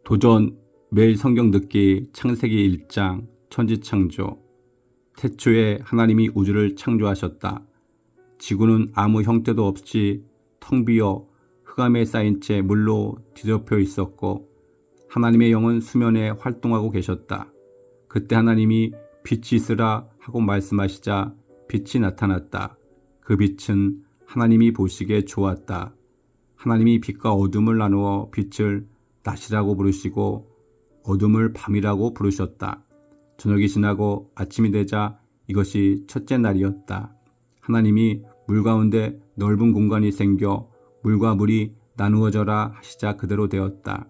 도전 매일 성경 듣기 창세기 1장 천지창조. 태초에 하나님이 우주를 창조하셨다. 지구는 아무 형태도 없이 텅 비어 흑암에 쌓인 채 물로 뒤덮여 있었고 하나님의 영은 수면에 활동하고 계셨다. 그때 하나님이 빛이 있으라 하고 말씀하시자 빛이 나타났다. 그 빛은 하나님이 보시기에 좋았다. 하나님이 빛과 어둠을 나누어 빛을 낮이라고 부르시고 어둠을 밤이라고 부르셨다. 저녁이 지나고 아침이 되자 이것이 첫째 날이었다. 하나님이 물 가운데 넓은 공간이 생겨 물과 물이 나누어져라 하시자 그대로 되었다.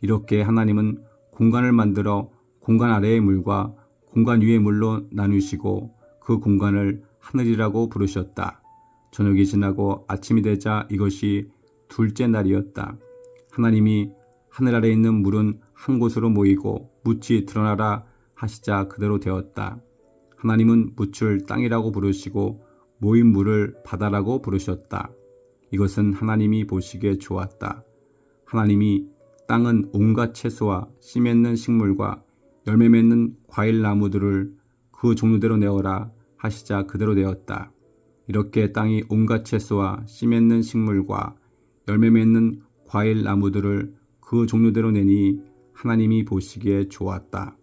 이렇게 하나님은 공간을 만들어 공간 아래의 물과 공간 위의 물로 나누시고 그 공간을 하늘이라고 부르셨다. 저녁이 지나고 아침이 되자 이것이 둘째 날이었다. 하나님이 하늘 아래 있는 물은 한 곳으로 모이고 묻이 드러나라 하시자 그대로 되었다. 하나님은 묻을 땅이라고 부르시고 모인 물을 바다라고 부르셨다. 이것은 하나님이 보시기에 좋았다. 하나님이 땅은 온갖 채소와 씨 맺는 식물과 열매 맺는 과일 나무들을 그 종류대로 내어라 하시자 그대로 되었다. 이렇게 땅이 온갖 채소와 씨 맺는 식물과 열매 맺는 과일 나무들을 그 종류대로 내니 하나님이 보시기에 좋았다.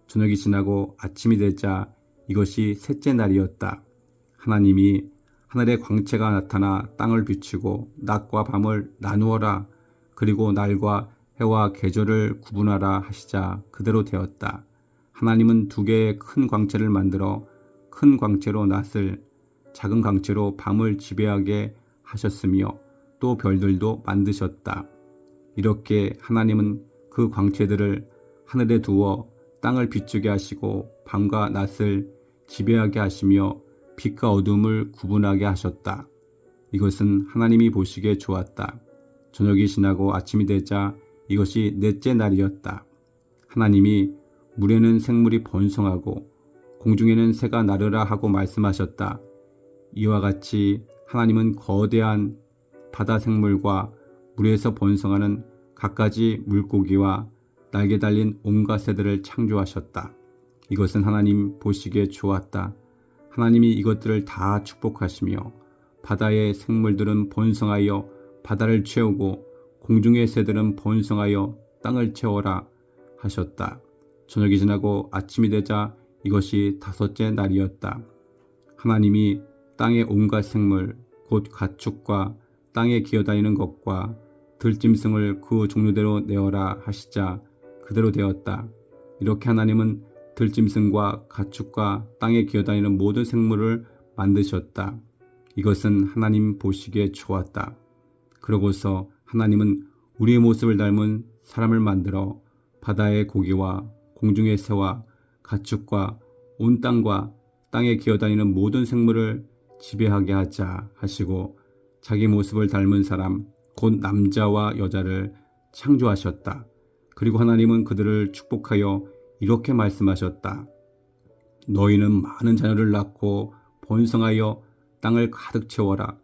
저녁이 지나고 아침이 되자 이것이 셋째 날이었다. 하나님이 하늘의 광채가 나타나 땅을 비추고 낮과 밤을 나누어라. 그리고 날과 해와 계절을 구분하라 하시자 그대로 되었다. 하나님은 두 개의 큰 광채를 만들어 큰 광채로 낮을, 작은 광채로 밤을 지배하게 하셨으며 또 별들도 만드셨다. 이렇게 하나님은 그 광채들을 하늘에 두어 땅을 비추게 하시고 밤과 낮을 지배하게 하시며 빛과 어둠을 구분하게 하셨다. 이것은 하나님이 보시기에 좋았다. 저녁이 지나고 아침이 되자 이것이 넷째 날이었다. 하나님이 물에는 생물이 번성하고 공중에는 새가 나르라 하고 말씀하셨다. 이와 같이 하나님은 거대한 바다 생물과 물에서 번성하는 갖가지 물고기와 날개 달린 온갖 새들을 창조하셨다. 이것은 하나님 보시기에 좋았다. 하나님이 이것들을 다 축복하시며 바다의 생물들은 번성하여 바다를 채우고 공중의 새들은 번성하여 땅을 채워라 하셨다. 저녁이 지나고 아침이 되자 이것이 다섯째 날이었다. 하나님이 땅의 온갖 생물 곧 가축과 땅에 기어다니는 것과 들짐승을 그 종류대로 내어라 하시자 그대로 되었다. 이렇게 하나님은 들짐승과 가축과 땅에 기어다니는 모든 생물을 만드셨다. 이것은 하나님 보시기에 좋았다. 그러고서 하나님은 우리의 모습을 닮은 사람을 만들어 바다의 고기와 공중의 새와 가축과 온 땅과 땅에 기어다니는 모든 생물을 지배하게 하자 하시고 자기 모습을 닮은 사람 곧 남자와 여자를 창조하셨다. 그리고 하나님은 그들을 축복하여 이렇게 말씀하셨다. 너희는 많은 자녀를 낳고 번성하여 땅을 가득 채워라.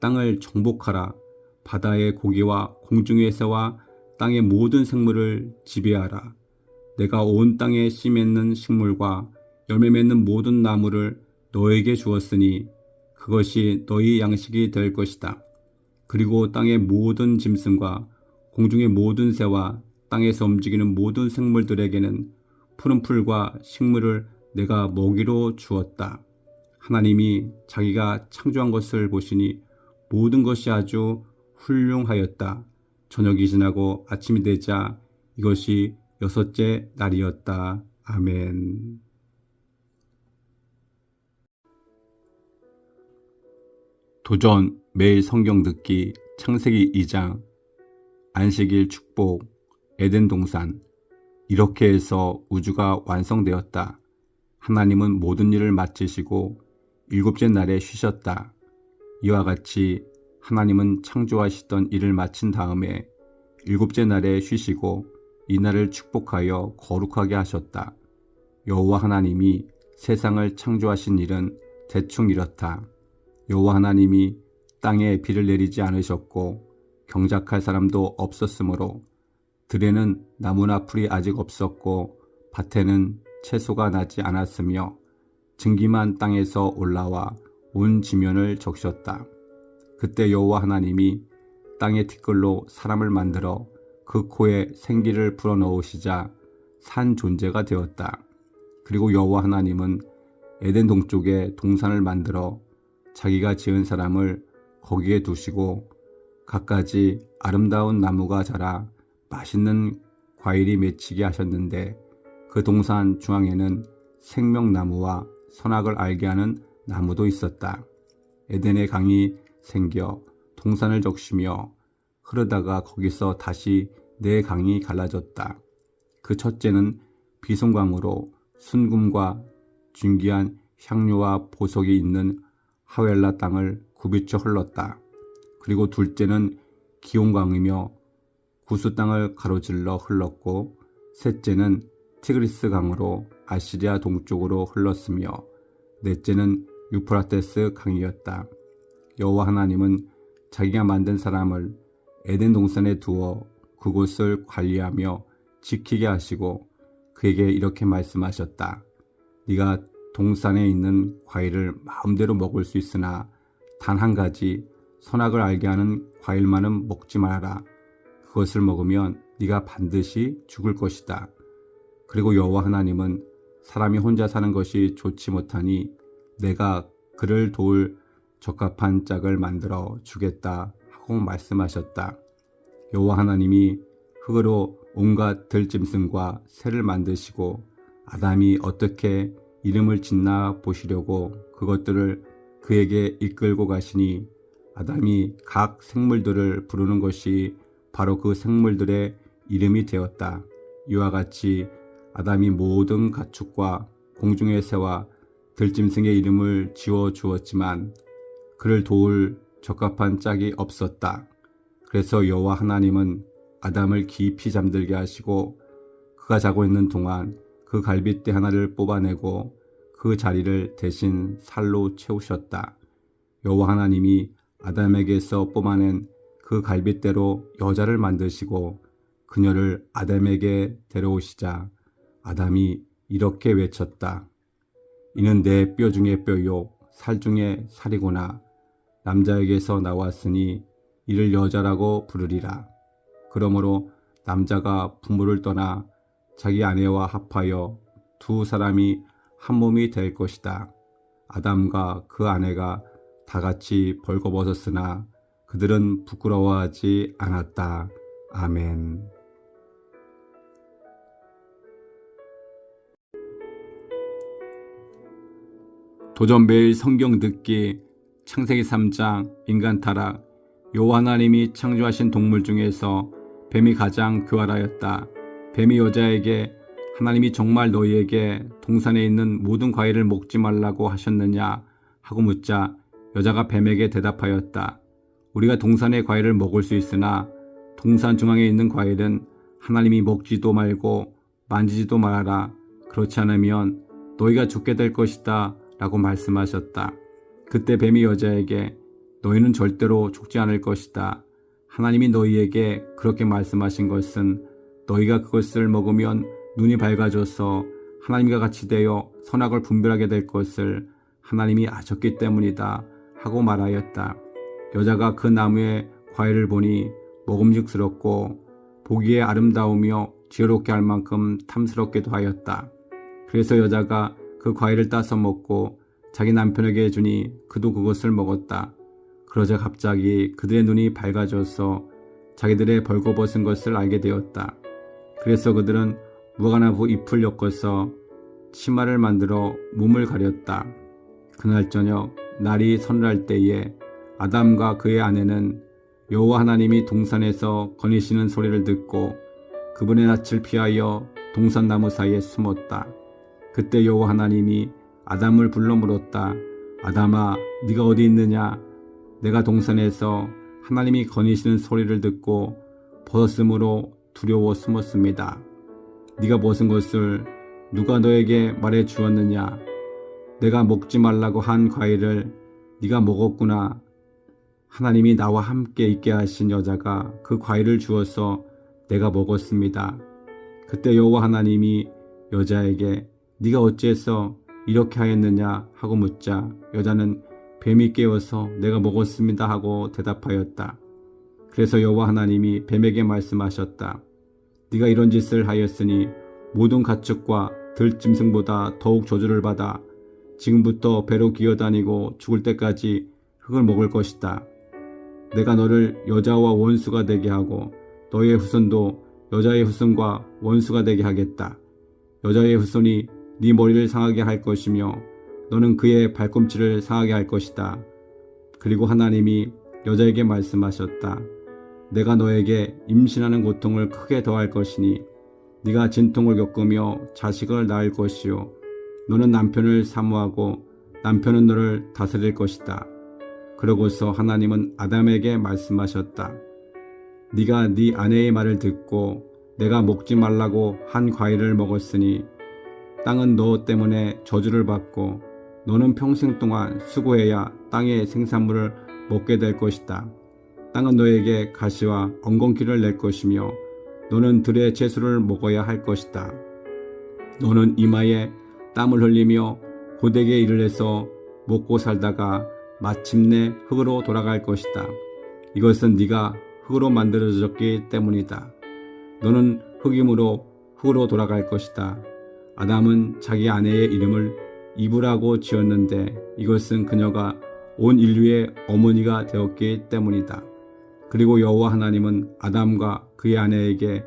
땅을 정복하라. 바다의 고기와 공중의 새와 땅의 모든 생물을 지배하라. 내가 온 땅에 씨 맺는 식물과 열매 맺는 모든 나무를 너에게 주었으니 그것이 너희 양식이 될 것이다. 그리고 땅의 모든 짐승과 공중의 모든 새와 땅에서 움직이는 모든 생물들에게는 푸른 풀과 식물을 내가 먹이로 주었다. 하나님이 자기가 창조한 것을 보시니 모든 것이 아주 훌륭하였다. 저녁이 지나고 아침이 되자 이것이 여섯째 날이었다. 아멘. 도전 매일 성경 듣기 창세기 2장 안식일 축복 에덴 동산. 이렇게 해서 우주가 완성되었다. 하나님은 모든 일을 마치시고 일곱째 날에 쉬셨다. 이와 같이 하나님은 창조하시던 일을 마친 다음에 일곱째 날에 쉬시고 이 날을 축복하여 거룩하게 하셨다. 여호와 하나님이 세상을 창조하신 일은 대충 이렇다. 여호와 하나님이 땅에 비를 내리지 않으셨고 경작할 사람도 없었으므로 들에는 나무나 풀이 아직 없었고 밭에는 채소가 나지 않았으며 증기만 땅에서 올라와 온 지면을 적셨다. 그때 여호와 하나님이 땅의 티끌로 사람을 만들어 그 코에 생기를 불어넣으시자 산 존재가 되었다. 그리고 여호와 하나님은 에덴 동쪽에 동산을 만들어 자기가 지은 사람을 거기에 두시고 갖가지 아름다운 나무가 자라 맛있는 과일이 맺히게 하셨는데 그 동산 중앙에는 생명나무와 선악을 알게 하는 나무도 있었다. 에덴의 강이 생겨 동산을 적시며 흐르다가 거기서 다시 네 강이 갈라졌다. 그 첫째는 비송강으로 순금과 진귀한 향료와 보석이 있는 하웰라 땅을 굽이쳐 흘렀다. 그리고 둘째는 기온강이며 구스 땅을 가로질러 흘렀고 셋째는 티그리스 강으로 아시리아 동쪽으로 흘렀으며 넷째는 유프라테스 강이었다. 여호와 하나님은 자기가 만든 사람을 에덴 동산에 두어 그곳을 관리하며 지키게 하시고 그에게 이렇게 말씀하셨다. 네가 동산에 있는 과일을 마음대로 먹을 수 있으나 단 한 가지 선악을 알게 하는 과일만은 먹지 말아라. 그것을 먹으면 네가 반드시 죽을 것이다. 그리고 여호와 하나님은 사람이 혼자 사는 것이 좋지 못하니 내가 그를 도울 적합한 짝을 만들어 주겠다 하고 말씀하셨다. 여호와 하나님이 흙으로 온갖 들짐승과 새를 만드시고 아담이 어떻게 이름을 짓나 보시려고 그것들을 그에게 이끌고 가시니 아담이 각 생물들을 부르는 것이 바로 그 생물들의 이름이 되었다. 이와 같이 아담이 모든 가축과 공중의 새와 들짐승의 이름을 지어 주었지만 그를 도울 적합한 짝이 없었다. 그래서 여호와 하나님은 아담을 깊이 잠들게 하시고 그가 자고 있는 동안 그 갈빗대 하나를 뽑아내고 그 자리를 대신 살로 채우셨다. 여호와 하나님이 아담에게서 뽑아낸 그 갈빗대로 여자를 만드시고 그녀를 아담에게 데려오시자 아담이 이렇게 외쳤다. 이는 내 뼈 중에 뼈요 살 중에 살이구나. 남자에게서 나왔으니 이를 여자라고 부르리라. 그러므로 남자가 부모를 떠나 자기 아내와 합하여 두 사람이 한 몸이 될 것이다. 아담과 그 아내가 다 같이 벌거벗었으나 그들은 부끄러워하지 않았다. 아멘. 도전 매일 성경 듣기 창세기 3장 인간 타락. 여호와 하나님이 창조하신 동물 중에서 뱀이 가장 교활하였다. 뱀이 여자에게 하나님이 정말 너희에게 동산에 있는 모든 과일을 먹지 말라고 하셨느냐 하고 묻자 여자가 뱀에게 대답하였다. 우리가 동산의 과일을 먹을 수 있으나 동산 중앙에 있는 과일은 하나님이 먹지도 말고 만지지도 말아라. 그렇지 않으면 너희가 죽게 될 것이다 라고 말씀하셨다. 그때 뱀이 여자에게 너희는 절대로 죽지 않을 것이다. 하나님이 너희에게 그렇게 말씀하신 것은 너희가 그것을 먹으면 눈이 밝아져서 하나님과 같이 되어 선악을 분별하게 될 것을 하나님이 아셨기 때문이다 하고 말하였다. 여자가 그 나무의 과일을 보니 먹음직스럽고 보기에 아름다우며 지혜롭게 할 만큼 탐스럽기도 하였다. 그래서 여자가 그 과일을 따서 먹고 자기 남편에게 주니 그도 그것을 먹었다. 그러자 갑자기 그들의 눈이 밝아져서 자기들의 벌거벗은 것을 알게 되었다. 그래서 그들은 무화과나무 잎을 엮어서 치마를 만들어 몸을 가렸다. 그날 저녁 날이 서늘할 때에 아담과 그의 아내는 여호와 하나님이 동산에서 거니시는 소리를 듣고 그분의 낯을 피하여 동산나무 사이에 숨었다. 그때 여호와 하나님이 아담을 불러 물었다. 아담아, 네가 어디 있느냐? 내가 동산에서 하나님이 거니시는 소리를 듣고 벗었으므로 두려워 숨었습니다. 네가 벗은 것을 누가 너에게 말해 주었느냐? 내가 먹지 말라고 한 과일을 네가 먹었구나. 하나님이 나와 함께 있게 하신 여자가 그 과일을 주어서 내가 먹었습니다. 그때 여호와 하나님이 여자에게 네가 어찌해서 이렇게 하였느냐 하고 묻자 여자는 뱀이 깨워서 내가 먹었습니다 하고 대답하였다. 그래서 여호와 하나님이 뱀에게 말씀하셨다. 네가 이런 짓을 하였으니 모든 가축과 들짐승보다 더욱 저주를 받아 지금부터 배로 기어다니고 죽을 때까지 흙을 먹을 것이다. 내가 너를 여자와 원수가 되게 하고 너의 후손도 여자의 후손과 원수가 되게 하겠다. 여자의 후손이 네 머리를 상하게 할 것이며 너는 그의 발꿈치를 상하게 할 것이다. 그리고 하나님이 여자에게 말씀하셨다. 내가 너에게 임신하는 고통을 크게 더할 것이니 네가 진통을 겪으며 자식을 낳을 것이요 너는 남편을 사모하고 남편은 너를 다스릴 것이다. 그러고서 하나님은 아담에게 말씀하셨다. 네가 네 아내의 말을 듣고 내가 먹지 말라고 한 과일을 먹었으니 땅은 너 때문에 저주를 받고 너는 평생 동안 수고해야 땅의 생산물을 먹게 될 것이다. 땅은 너에게 가시와 엉겅퀴를 낼 것이며 너는 들의 채소를 먹어야 할 것이다. 너는 이마에 땀을 흘리며 고되게 일을 해서 먹고 살다가 마침내 흙으로 돌아갈 것이다. 이것은 네가 흙으로 만들어졌기 때문이다. 너는 흙이므로 흙으로 돌아갈 것이다. 아담은 자기 아내의 이름을 이브라고 지었는데 이것은 그녀가 온 인류의 어머니가 되었기 때문이다. 그리고 여호와 하나님은 아담과 그의 아내에게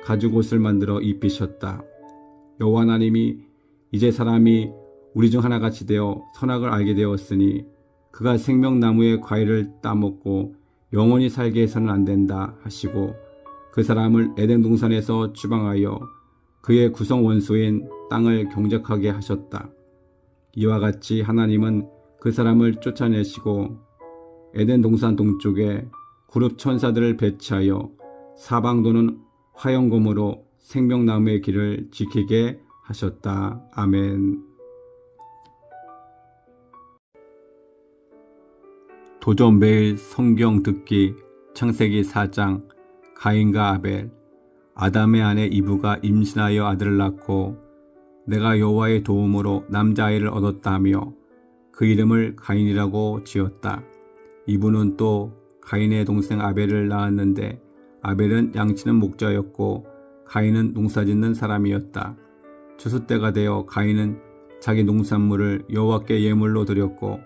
가죽옷을 만들어 입히셨다. 여호와 하나님이 이제 사람이 우리 중 하나같이 되어 선악을 알게 되었으니 그가 생명나무의 과일을 따먹고 영원히 살게 해서는 안 된다 하시고 그 사람을 에덴 동산에서 추방하여 그의 구성 원수인 땅을 경작하게 하셨다. 이와 같이 하나님은 그 사람을 쫓아내시고 에덴 동산 동쪽에 그룹 천사들을 배치하여 사방 도는 화영검으로 생명나무의 길을 지키게 하셨다. 아멘. 도전 매일 성경 듣기 창세기 4장 가인과 아벨. 아담의 아내 이브가 임신하여 아들을 낳고 내가 여호와의 도움으로 남자아이를 얻었다 하며 그 이름을 가인이라고 지었다. 이브는 또 가인의 동생 아벨을 낳았는데 아벨은 양치는 목자였고 가인은 농사짓는 사람이었다. 추수 때가 되어 가인은 자기 농산물을 여호와께 예물로 드렸고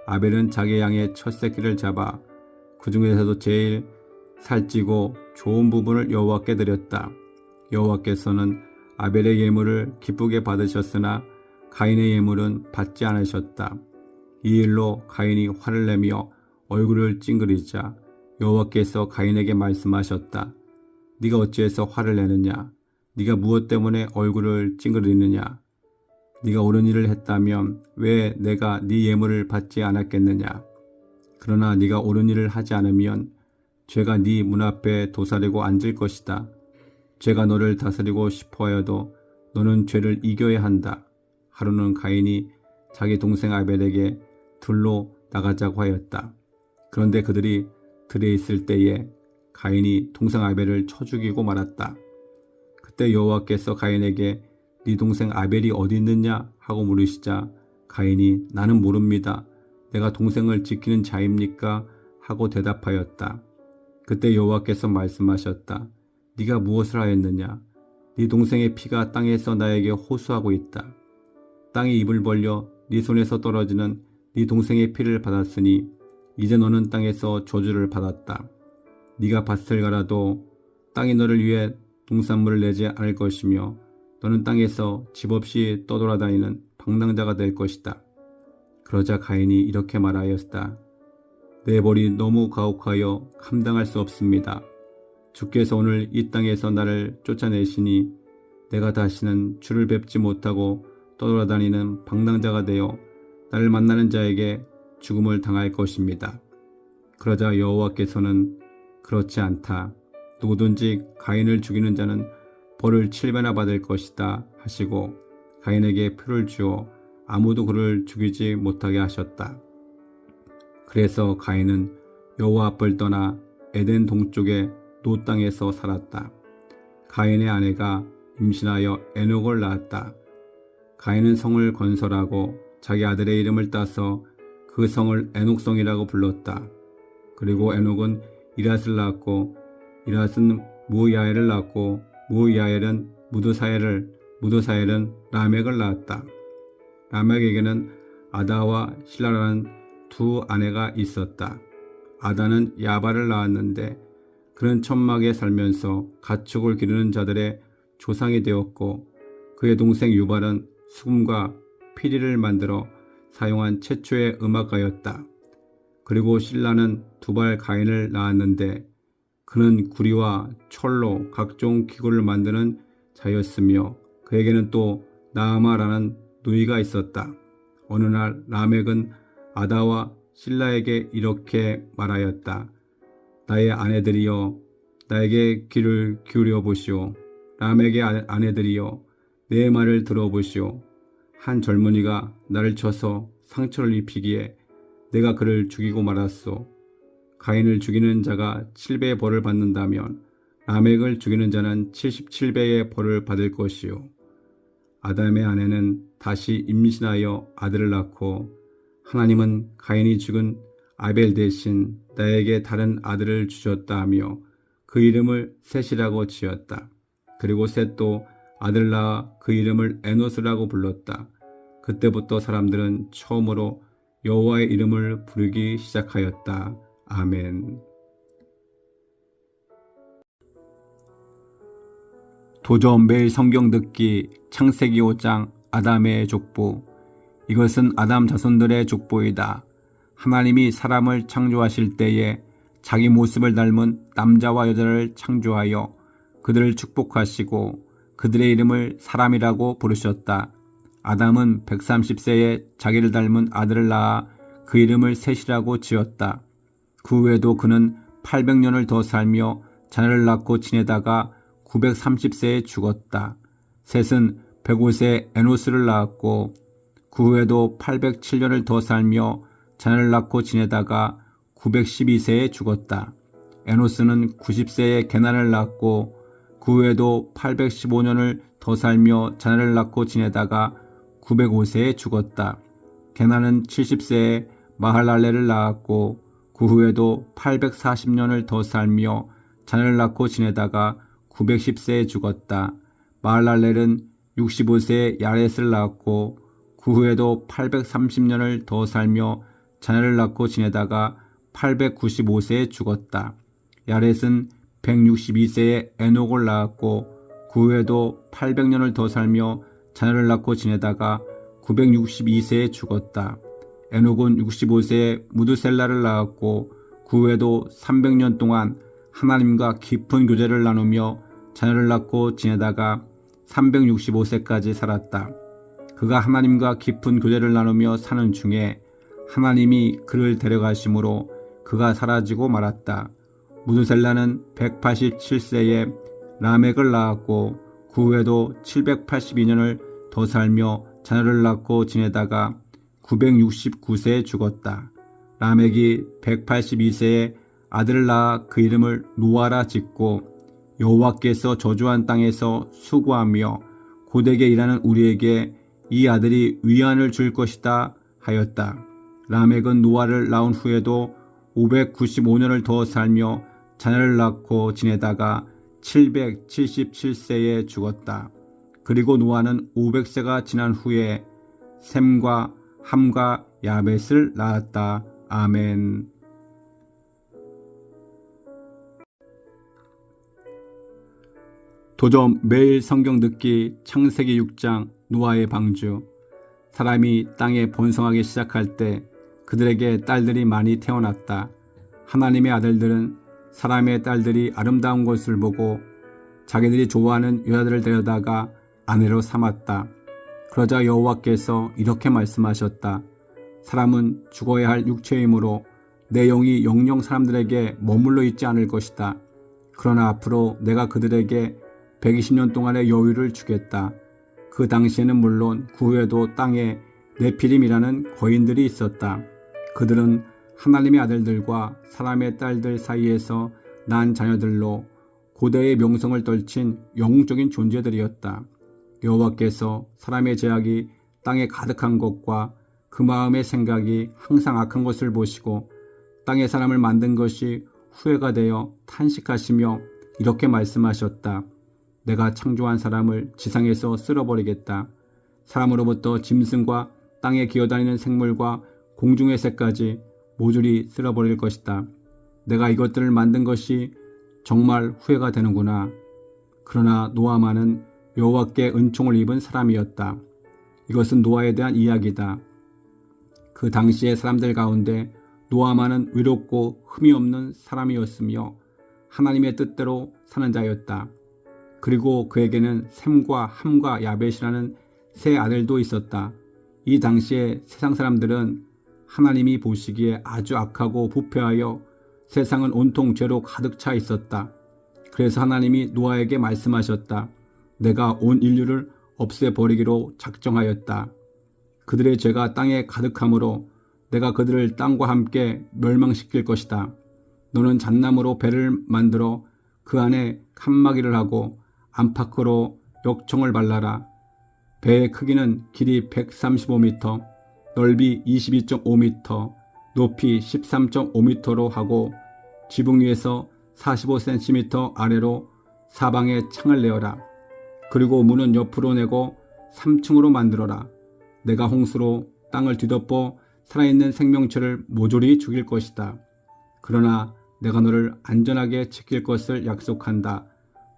아벨은 자기 양의 첫 새끼를 잡아 그 중에서도 제일 살찌고 좋은 부분을 여호와께 드렸다. 여호와께서는 아벨의 예물을 기쁘게 받으셨으나 가인의 예물은 받지 않으셨다. 이 일로 가인이 화를 내며 얼굴을 찡그리자 여호와께서 가인에게 말씀하셨다. 네가 어찌해서 화를 내느냐? 네가 무엇 때문에 얼굴을 찡그리느냐? 네가 옳은 일을 했다면 왜 내가 네 예물을 받지 않았겠느냐? 그러나 네가 옳은 일을 하지 않으면 죄가 네 문 앞에 도사리고 앉을 것이다. 죄가 너를 다스리고 싶어하여도 너는 죄를 이겨야 한다. 하루는 가인이 자기 동생 아벨에게 들로 나가자고 하였다. 그런데 그들이 들에 있을 때에 가인이 동생 아벨을 쳐 죽이고 말았다. 그때 여호와께서 가인에게 네 동생 아벨이 어디 있느냐 하고 물으시자 가인이 나는 모릅니다. 내가 동생을 지키는 자입니까? 하고 대답하였다. 그때 여호와께서 말씀하셨다. 네가 무엇을 하였느냐? 네 동생의 피가 땅에서 나에게 호소하고 있다. 땅이 입을 벌려 네 손에서 떨어지는 네 동생의 피를 받았으니 이제 너는 땅에서 저주를 받았다. 네가 밭을 갈아도 땅이 너를 위해 농산물을 내지 않을 것이며 너는 땅에서 집 없이 떠돌아다니는 방랑자가 될 것이다. 그러자 가인이 이렇게 말하였다. 내 벌이 너무 가혹하여 감당할 수 없습니다. 주께서 오늘 이 땅에서 나를 쫓아내시니 내가 다시는 주를 뵙지 못하고 떠돌아다니는 방랑자가 되어 나를 만나는 자에게 죽음을 당할 것입니다. 그러자 여호와께서는 그렇지 않다. 누구든지 가인을 죽이는 자는 벌을 7배나 받을 것이다 하시고 가인에게 표를 주어 아무도 그를 죽이지 못하게 하셨다. 그래서 가인은 여호와 앞을 떠나 에덴 동쪽의 노 땅에서 살았다. 가인의 아내가 임신하여 에녹을 낳았다. 가인은 성을 건설하고 자기 아들의 이름을 따서 그 성을 에녹성이라고 불렀다. 그리고 에녹은 이랏을 낳았고 이랏은 무야엘을 낳았고 무야엘은 무드사엘은 라멕을 낳았다. 라멕에게는 아다와 실라라는 두 아내가 있었다. 아다는 야발을 낳았는데 그는 천막에 살면서 가축을 기르는 자들의 조상이 되었고 그의 동생 유발은 수금과 피리를 만들어 사용한 최초의 음악가였다. 그리고 실라는 두발 가인을 낳았는데 그는 구리와 철로 각종 기구를 만드는 자였으며 그에게는 또 나아마라는 누이가 있었다. 어느 날 라멕은 아다와 실라에게 이렇게 말하였다. 나의 아내들이여 나에게 귀를 기울여 보시오. 라멕의 아내들이여 내 말을 들어보시오. 한 젊은이가 나를 쳐서 상처를 입히기에 내가 그를 죽이고 말았소. 가인을 죽이는 자가 7배의 벌을 받는다면 라멕을 죽이는 자는 77배의 벌을 받을 것이요. 아담의 아내는 다시 임신하여 아들을 낳고 하나님은 가인이 죽은 아벨 대신 나에게 다른 아들을 주셨다 하며 그 이름을 셋이라고 지었다. 그리고 셋도 아들을 낳아 그 이름을 에노스라고 불렀다. 그때부터 사람들은 처음으로 여호와의 이름을 부르기 시작하였다. 아멘. 도전 매일 성경 듣기 창세기 5장 아담의 족보. 이것은 아담 자손들의 족보이다. 하나님이 사람을 창조하실 때에 자기 모습을 닮은 남자와 여자를 창조하여 그들을 축복하시고 그들의 이름을 사람이라고 부르셨다. 아담은 130세에 자기를 닮은 아들을 낳아 그 이름을 셋이라고 지었다. 그 후에도 그는 800년을 더 살며 자녀를 낳고 지내다가 930세에 죽었다. 셋은 105세에 에노스를 낳았고 그 후에도 807년을 더 살며 자녀를 낳고 지내다가 912세에 죽었다. 에노스는 90세에 게난을 낳았고 그 후에도 815년을 더 살며 자녀를 낳고 지내다가 905세에 죽었다. 게난은 70세에 마할랄레를 낳았고 그 후에도 840년을 더 살며 자녀를 낳고 지내다가 910세에 죽었다. 마할랄렐은 65세에 야렛을 낳았고 그 후에도 830년을 더 살며 자녀를 낳고 지내다가 895세에 죽었다. 야렛은 162세에 에녹을 낳았고 그 후에도 800년을 더 살며 자녀를 낳고 지내다가 962세에 죽었다. 에녹은 65세에 무드셀라를 낳았고 그 후에도 300년 동안 하나님과 깊은 교제를 나누며 자녀를 낳고 지내다가 365세까지 살았다. 그가 하나님과 깊은 교제를 나누며 사는 중에 하나님이 그를 데려가심으로 그가 사라지고 말았다. 무드셀라는 187세에 라멕을 낳았고 그 후에도 782년을 더 살며 자녀를 낳고 지내다가 969세에 죽었다. 라멕이 182세에 아들을 낳아 그 이름을 노아라 짓고 여호와께서 저주한 땅에서 수고하며 고되게 일하는 우리에게 이 아들이 위안을 줄 것이다 하였다. 라멕은 노아를 낳은 후에도 595년을 더 살며 자녀를 낳고 지내다가 777세에 죽었다. 그리고 노아는 500세가 지난 후에 셈과 함과 야벳을 낳았다. 아멘. 도전 매일 성경 듣기 창세기 6장 노아의 방주. 사람이 땅에 번성하기 시작할 때 그들에게 딸들이 많이 태어났다. 하나님의 아들들은 사람의 딸들이 아름다운 것을 보고 자기들이 좋아하는 여자들을 데려다가 아내로 삼았다. 그러자 여호와께서 이렇게 말씀하셨다. 사람은 죽어야 할 육체이므로 내 영이 영영 사람들에게 머물러 있지 않을 것이다. 그러나 앞으로 내가 그들에게 120년 동안의 여유를 주겠다. 그 당시에는 물론 그 후에도 땅에 네피림이라는 거인들이 있었다. 그들은 하나님의 아들들과 사람의 딸들 사이에서 난 자녀들로 고대의 명성을 떨친 영웅적인 존재들이었다. 여호와께서 사람의 죄악이 땅에 가득한 것과 그 마음의 생각이 항상 악한 것을 보시고 땅에 사람을 만든 것이 후회가 되어 탄식하시며 이렇게 말씀하셨다. 내가 창조한 사람을 지상에서 쓸어버리겠다. 사람으로부터 짐승과 땅에 기어다니는 생물과 공중의 새까지 모조리 쓸어버릴 것이다. 내가 이것들을 만든 것이 정말 후회가 되는구나. 그러나 노아만은 여호와께 은총을 입은 사람이었다. 이것은 노아에 대한 이야기다. 그 당시의 사람들 가운데 노아만은 외롭고 흠이 없는 사람이었으며 하나님의 뜻대로 사는 자였다. 그리고 그에게는 셈과 함과 야벳이라는 세 아들도 있었다. 이 당시에 세상 사람들은 하나님이 보시기에 아주 악하고 부패하여 세상은 온통 죄로 가득 차 있었다. 그래서 하나님이 노아에게 말씀하셨다. 내가 온 인류를 없애버리기로 작정하였다. 그들의 죄가 땅에 가득하므로 내가 그들을 땅과 함께 멸망시킬 것이다. 너는 잣나무로 배를 만들어 그 안에 칸막이를 하고 안팎으로 역청을 발라라. 배의 크기는 길이 135m, 넓이 22.5m, 높이 13.5m로 하고 지붕 위에서 45cm 아래로 사방에 창을 내어라. 그리고 문은 옆으로 내고 3층으로 만들어라. 내가 홍수로 땅을 뒤덮어 살아있는 생명체를 모조리 죽일 것이다. 그러나 내가 너를 안전하게 지킬 것을 약속한다.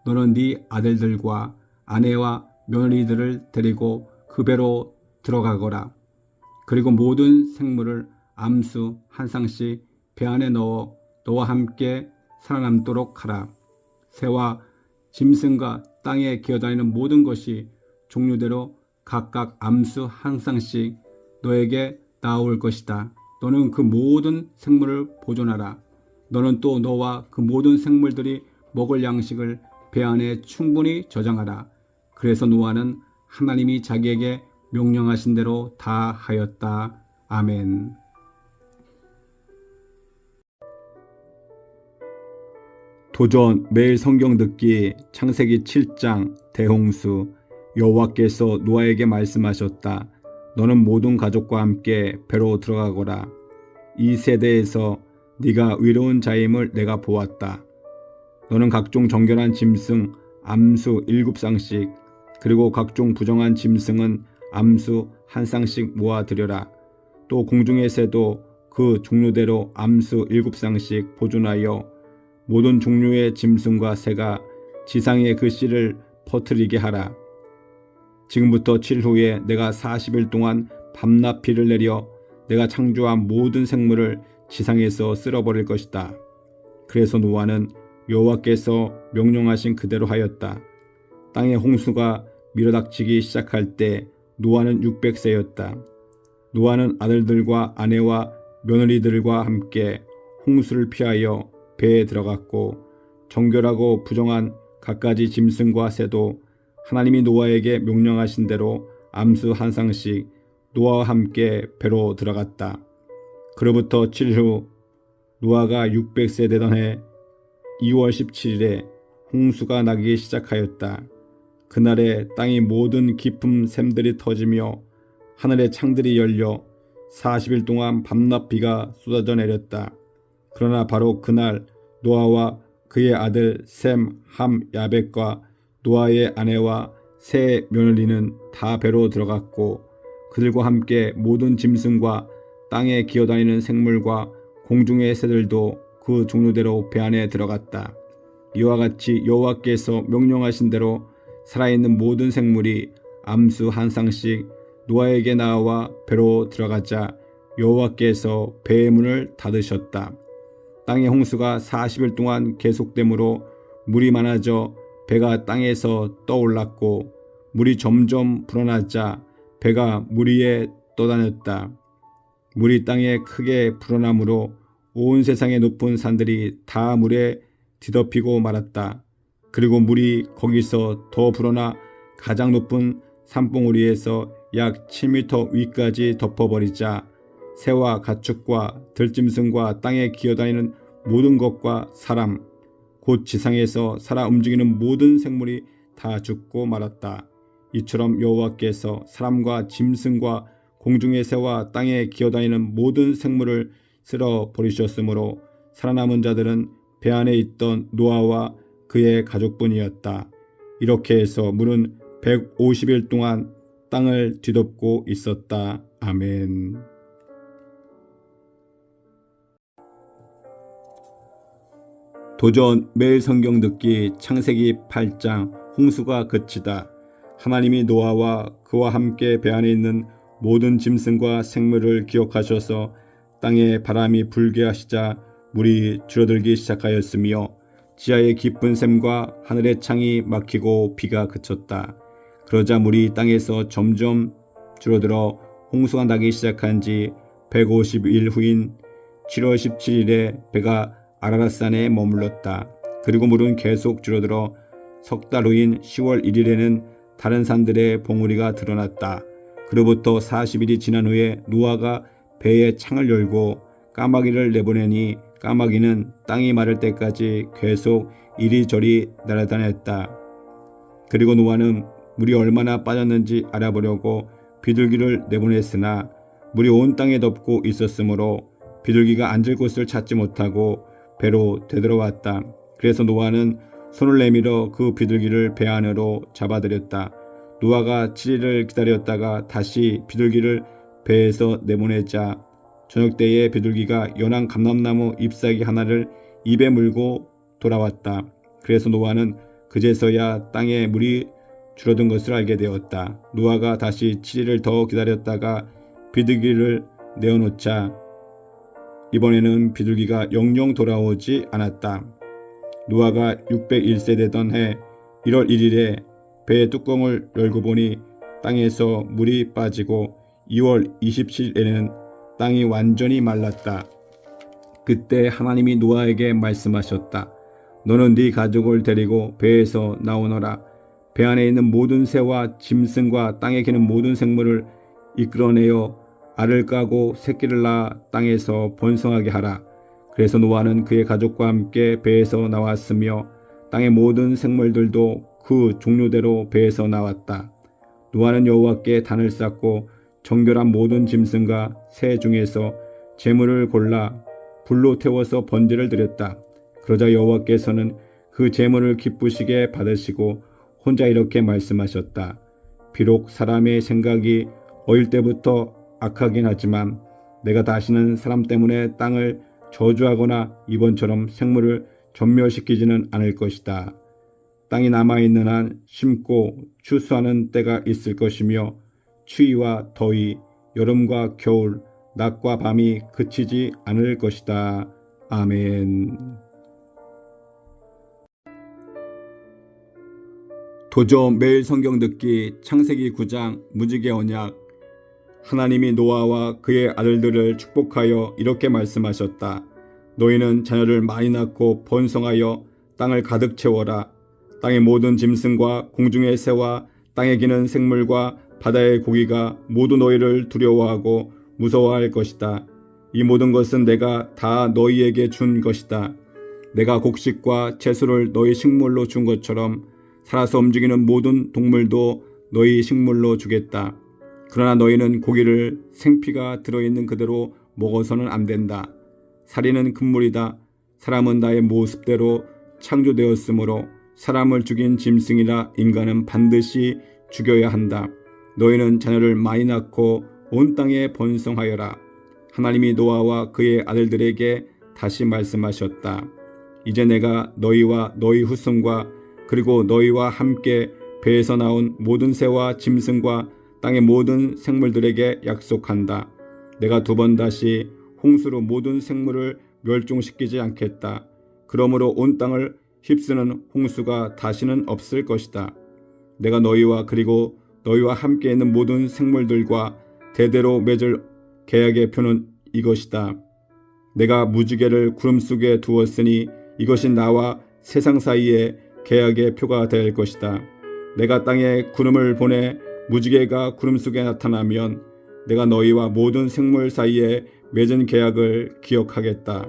너는 네 아들들과 아내와 며느리들을 데리고 그 배로 들어가거라. 그리고 모든 생물을 암수 한 쌍씩 배 안에 넣어 너와 함께 살아남도록 하라. 새와 짐승과 땅에 기어다니는 모든 것이 종류대로 각각 암수 한 쌍씩 너에게 나올 것이다. 너는 그 모든 생물을 보존하라. 너는 또 너와 그 모든 생물들이 먹을 양식을 배 안에 충분히 저장하라. 그래서 노아는 하나님이 자기에게 명령하신 대로 다 하였다. 아멘. 도전 매일 성경 듣기 창세기 7장 대홍수. 여호와께서 노아에게 말씀하셨다. 너는 모든 가족과 함께 배로 들어가거라. 이 세대에서 네가 의로운 자임을 내가 보았다. 너는 각종 정결한 짐승 암수 7쌍씩 그리고 각종 부정한 짐승은 암수 한 쌍씩 모아들여라. 또 공중의 새도 그 종류대로 암수 7쌍씩 보존하여 모든 종류의 짐승과 새가 지상에 그 씨를 퍼뜨리게 하라. 지금부터 7일 후에 내가 40일 동안 밤낮 비를 내려 내가 창조한 모든 생물을 지상에서 쓸어버릴 것이다. 그래서 노아는 여호와께서 명령하신 그대로 하였다. 땅의 홍수가 밀어닥치기 시작할 때 노아는 600세였다. 노아는 아들들과 아내와 며느리들과 함께 홍수를 피하여 배에 들어갔고 정결하고 부정한 갖가지 짐승과 새도 하나님이 노아에게 명령하신 대로 암수 한 쌍씩 노아와 함께 배로 들어갔다. 그로부터 7일 후 노아가 600세 되던 해 2월 17일에 홍수가 나기 시작하였다. 그날에 땅의 모든 깊은 샘들이 터지며 하늘의 창들이 열려 40일 동안 밤낮 비가 쏟아져 내렸다. 그러나 바로 그날 노아와 그의 아들 셈, 함, 야벳과 노아의 아내와 세 며느리는 다 배로 들어갔고 그들과 함께 모든 짐승과 땅에 기어다니는 생물과 공중의 새들도 그 종류대로 배 안에 들어갔다. 이와 같이 여호와께서 명령하신 대로 살아있는 모든 생물이 암수 한 쌍씩 노아에게 나와 배로 들어가자 여호와께서 배의 문을 닫으셨다. 땅의 홍수가 40일 동안 계속되므로 물이 많아져 배가 땅에서 떠올랐고 물이 점점 불어나자 배가 물 위에 떠다녔다. 물이 땅에 크게 불어나므로 온 세상의 높은 산들이 다 물에 뒤덮이고 말았다. 그리고 물이 거기서 더 불어나 가장 높은 산봉우리에서 약 7m 위까지 덮어버리자 새와 가축과 들짐승과 땅에 기어다니는 모든 것과 사람, 곧 지상에서 살아 움직이는 모든 생물이 다 죽고 말았다. 이처럼 여호와께서 사람과 짐승과 공중의 새와 땅에 기어다니는 모든 생물을 쓸어 버리셨으므로 살아남은 자들은 배 안에 있던 노아와 그의 가족뿐이었다. 이렇게 해서 물은 150일 동안 땅을 뒤덮고 있었다. 아멘. 도전 매일 성경 듣기 창세기 8장 홍수가 그치다. 하나님이 노아와 그와 함께 배 안에 있는 모든 짐승과 생물을 기억하셔서 땅에 바람이 불게 하시자 물이 줄어들기 시작하였으며 지하의 깊은 샘과 하늘의 창이 막히고 비가 그쳤다. 그러자 물이 땅에서 점점 줄어들어 홍수가 나기 시작한 지 150일 후인 7월 17일에 배가 아라랏산에 머물렀다. 그리고 물은 계속 줄어들어 석 달 후인 10월 1일에는 다른 산들의 봉우리가 드러났다. 그로부터 40일이 지난 후에 노아가 배의 창을 열고 까마귀를 내보내니 까마귀는 땅이 마를 때까지 계속 이리저리 날아다녔다. 그리고 노아는 물이 얼마나 빠졌는지 알아보려고 비둘기를 내보냈으나 물이 온 땅에 덮고 있었으므로 비둘기가 앉을 곳을 찾지 못하고 배로 되돌아왔다. 그래서 노아는 손을 내밀어 그 비둘기를 배 안으로 잡아들였다. 노아가 7일을 기다렸다가 다시 비둘기를 배에서 내보내자 저녁 때에 비둘기가 연한 감람나무 잎사귀 하나를 입에 물고 돌아왔다. 그래서 노아는 그제서야 땅에 물이 줄어든 것을 알게 되었다. 노아가 다시 7일을 더 기다렸다가 비둘기를 내어놓자 이번에는 비둘기가 영영 돌아오지 않았다. 노아가 601세 되던 해 1월 1일에 배의 뚜껑을 열고 보니 땅에서 물이 빠지고 2월 27일에는 땅이 완전히 말랐다. 그때 하나님이 노아에게 말씀하셨다. 너는 네 가족을 데리고 배에서 나오너라. 배 안에 있는 모든 새와 짐승과 땅에 기는 모든 생물을 이끌어내어 알을 까고 새끼를 낳아 땅에서 번성하게 하라. 그래서 노아는 그의 가족과 함께 배에서 나왔으며 땅의 모든 생물들도 그 종류대로 배에서 나왔다. 노아는 여호와께 단을 쌓고 정결한 모든 짐승과 새 중에서 제물을 골라 불로 태워서 번제를 드렸다. 그러자 여호와께서는 그 제물을 기쁘시게 받으시고 혼자 이렇게 말씀하셨다. 비록 사람의 생각이 어릴 때부터 악하긴 하지만 내가 다시는 사람 때문에 땅을 저주하거나 이번처럼 생물을 전멸시키지는 않을 것이다. 땅이 남아있는 한 심고 추수하는 때가 있을 것이며 추위와 더위, 여름과 겨울, 낮과 밤이 그치지 않을 것이다. 아멘. 도저 매일 성경 듣기 창세기 9장 무지개 언약. 하나님이 노아와 그의 아들들을 축복하여 이렇게 말씀하셨다. 너희는 자녀를 많이 낳고 번성하여 땅을 가득 채워라. 땅의 모든 짐승과 공중의 새와 땅에 기는 생물과 바다의 고기가 모두 너희를 두려워하고 무서워할 것이다. 이 모든 것은 내가 다 너희에게 준 것이다. 내가 곡식과 채소를 너희 식물로 준 것처럼 살아서 움직이는 모든 동물도 너희 식물로 주겠다. 그러나 너희는 고기를 생피가 들어있는 그대로 먹어서는 안 된다. 살인은 금물이다. 사람은 나의 모습대로 창조되었으므로 사람을 죽인 짐승이라 인간은 반드시 죽여야 한다. 너희는 자녀를 많이 낳고 온 땅에 번성하여라. 하나님이 노아와 그의 아들들에게 다시 말씀하셨다. 이제 내가 너희와 너희 후손과 그리고 너희와 함께 배에서 나온 모든 새와 짐승과 땅의 모든 생물들에게 약속한다. 내가 두 번 다시 홍수로 모든 생물을 멸종시키지 않겠다. 그러므로 온 땅을 휩쓰는 홍수가 다시는 없을 것이다. 내가 너희와 그리고 너희와 함께 있는 모든 생물들과 대대로 맺을 계약의 표는 이것이다. 내가 무지개를 구름 속에 두었으니 이것이 나와 세상 사이에 계약의 표가 될 것이다. 내가 땅에 구름을 보내 무지개가 구름 속에 나타나면 내가 너희와 모든 생물 사이에 맺은 계약을 기억하겠다.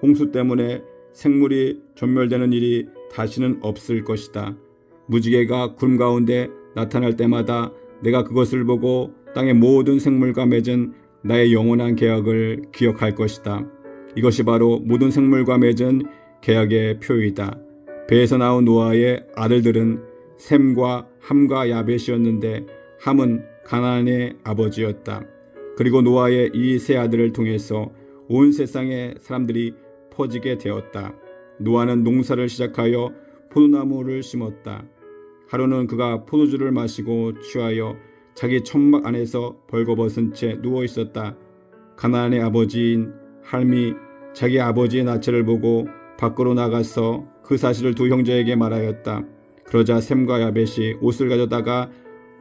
홍수 때문에 생물이 존멸되는 일이 다시는 없을 것이다. 무지개가 구름 가운데 나타날 때마다 내가 그것을 보고 땅의 모든 생물과 맺은 나의 영원한 계약을 기억할 것이다. 이것이 바로 모든 생물과 맺은 계약의 표이다. 배에서 나온 노아의 아들들은 셈과 함과 야벳이었는데 함은 가나안의 아버지였다. 그리고 노아의 이 세 아들을 통해서 온 세상의 사람들이 퍼지게 되었다. 노아는 농사를 시작하여 포도나무를 심었다. 하루는 그가 포도주를 마시고 취하여 자기 천막 안에서 벌거벗은 채 누워 있었다. 가나안의 아버지인 함이 자기 아버지의 나체를 보고 밖으로 나가서 그 사실을 두 형제에게 말하였다. 그러자 셈과 야벳이 옷을 가져다가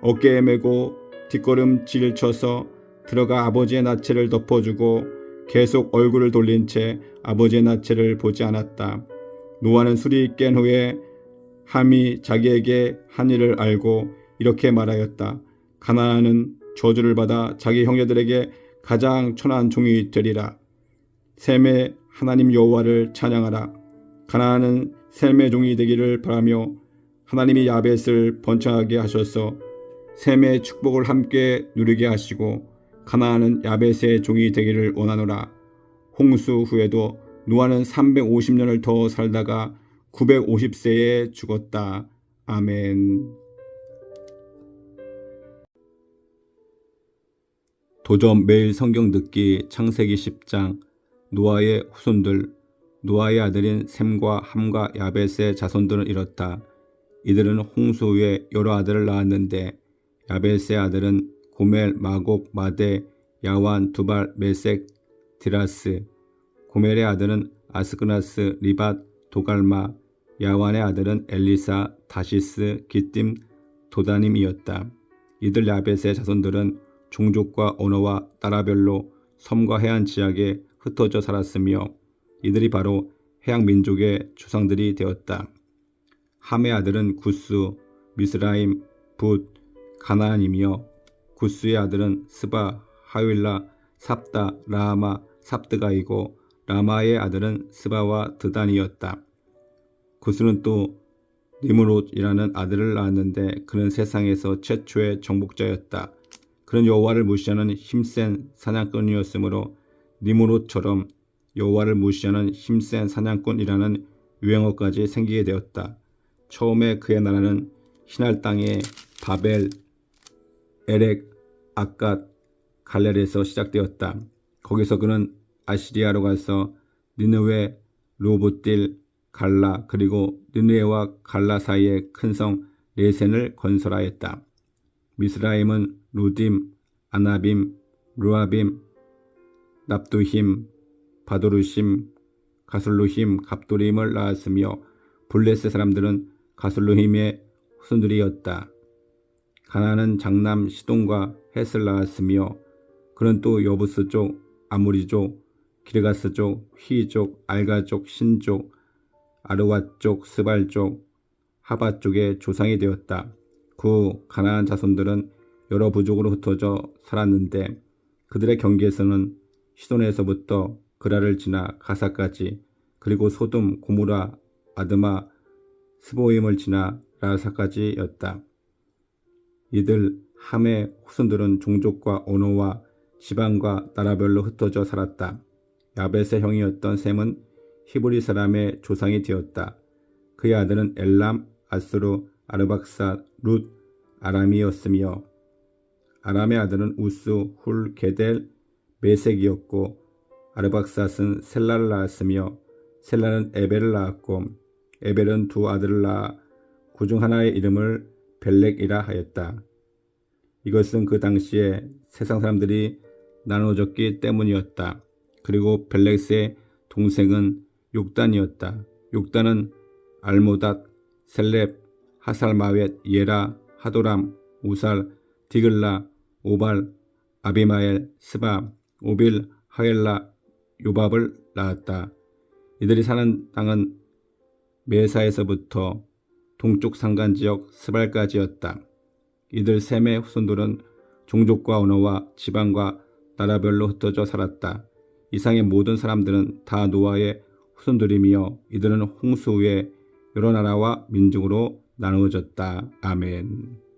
어깨에 메고 뒷걸음질 쳐서 들어가 아버지의 나체를 덮어주고 계속 얼굴을 돌린 채 아버지의 나체를 보지 않았다. 노아는 술이 깬 후에 함이 자기에게 한 일을 알고 이렇게 말하였다. 가나안은 저주를 받아 자기 형제들에게 가장 천한 종이 되리라. 셈의 하나님 여호와를 찬양하라. 가나안은 셈의 종이 되기를 바라며 하나님이 야벳을 번창하게 하셔서 셈의 축복을 함께 누리게 하시고 가나안은 야벳의 종이 되기를 원하노라. 홍수 후에도 노아는 350년을 더 살다가 950세에 죽었다. 아멘. 도전 매일 성경 듣기 창세기 10장. 노아의 후손들. 노아의 아들인 셈과 함과 야벳의 자손들은 이렇다. 이들은 홍수 후에 여러 아들을 낳았는데 야벳의 아들은 고멜, 마곡, 마데, 야완, 두발, 메색, 디라스. 고멜의 아들은 아스그나스, 리밧, 도갈마. 야완의 아들은 엘리사, 다시스, 기띔, 도다님이었다. 이들 야벳의 자손들은 종족과 언어와 나라별로 섬과 해안 지역에 흩어져 살았으며 이들이 바로 해양 민족의 조상들이 되었다. 함의 아들은 구스, 미스라임, 붓, 가나안이며 구스의 아들은 스바, 하윌라, 삽다, 라마, 삽드가이고 라마의 아들은 스바와 드단이었다. 구스는 또 니므롯이라는 아들을 낳았는데 그는 세상에서 최초의 정복자였다. 그는 여호와를 무시하는 힘센 사냥꾼이었으므로 니므롯처럼 여호와를 무시하는 힘센 사냥꾼이라는 유행어까지 생기게 되었다. 처음에 그의 나라는 시날 땅의 바벨, 에렉, 아갓, 갈렐에서 시작되었다. 거기서 그는 아시리아로 가서 니느웨, 로봇딜, 갈라 그리고 니느웨와 갈라 사이에 큰 성 레센을 건설하였다. 미스라임은 루딤, 아나빔, 루아빔, 납두힘, 바도르심, 가슬루힘, 갑도림을 낳았으며 블레셋 사람들은 가슬루힘의 후손들이었다. 가나안은 장남 시돈과 헷을 낳았으며 그는 또 여부스족, 아무리족, 기르가스족, 휘족, 알가족, 신족, 아르왓족, 스발족, 하바족의 조상이 되었다. 그 가나안 자손들은 여러 부족으로 흩어져 살았는데 그들의 경계에서는 시돈에서부터 그라를 지나 가사까지 그리고 소돔, 고무라, 아드마, 스보임을 지나 라사까지였다. 이들 함의 후손들은 종족과 언어와 지방과 나라별로 흩어져 살았다. 야벳의 형이었던 셈은 히브리 사람의 조상이 되었다. 그의 아들은 엘람, 아스루, 아르박사, 룻, 아람이었으며 아람의 아들은 우스, 훌, 게델, 메색이었고 아르박삿은 셀라를 낳았으며 셀라는 에벨을 낳았고 에벨은 두 아들을 낳아 그 중 하나의 이름을 벨렉이라 하였다. 이것은 그 당시에 세상 사람들이 나눠졌기 때문이었다. 그리고 벨렉의 동생은 욕단이었다. 욕단은 알모닷, 셀렙, 하살마웻, 예라, 하도람, 우살, 디글라, 오발, 아비마엘, 스바, 오빌, 하엘라, 요밥을 낳았다. 이들이 사는 땅은 메사에서부터 동쪽 산간지역 스발까지였다. 이들 셈의 후손들은 종족과 언어와 지방과 나라별로 흩어져 살았다. 이상의 모든 사람들은 다 노아의 후손들이며 이들은 홍수 후에 여러 나라와 민족으로 나누어졌다. 아멘.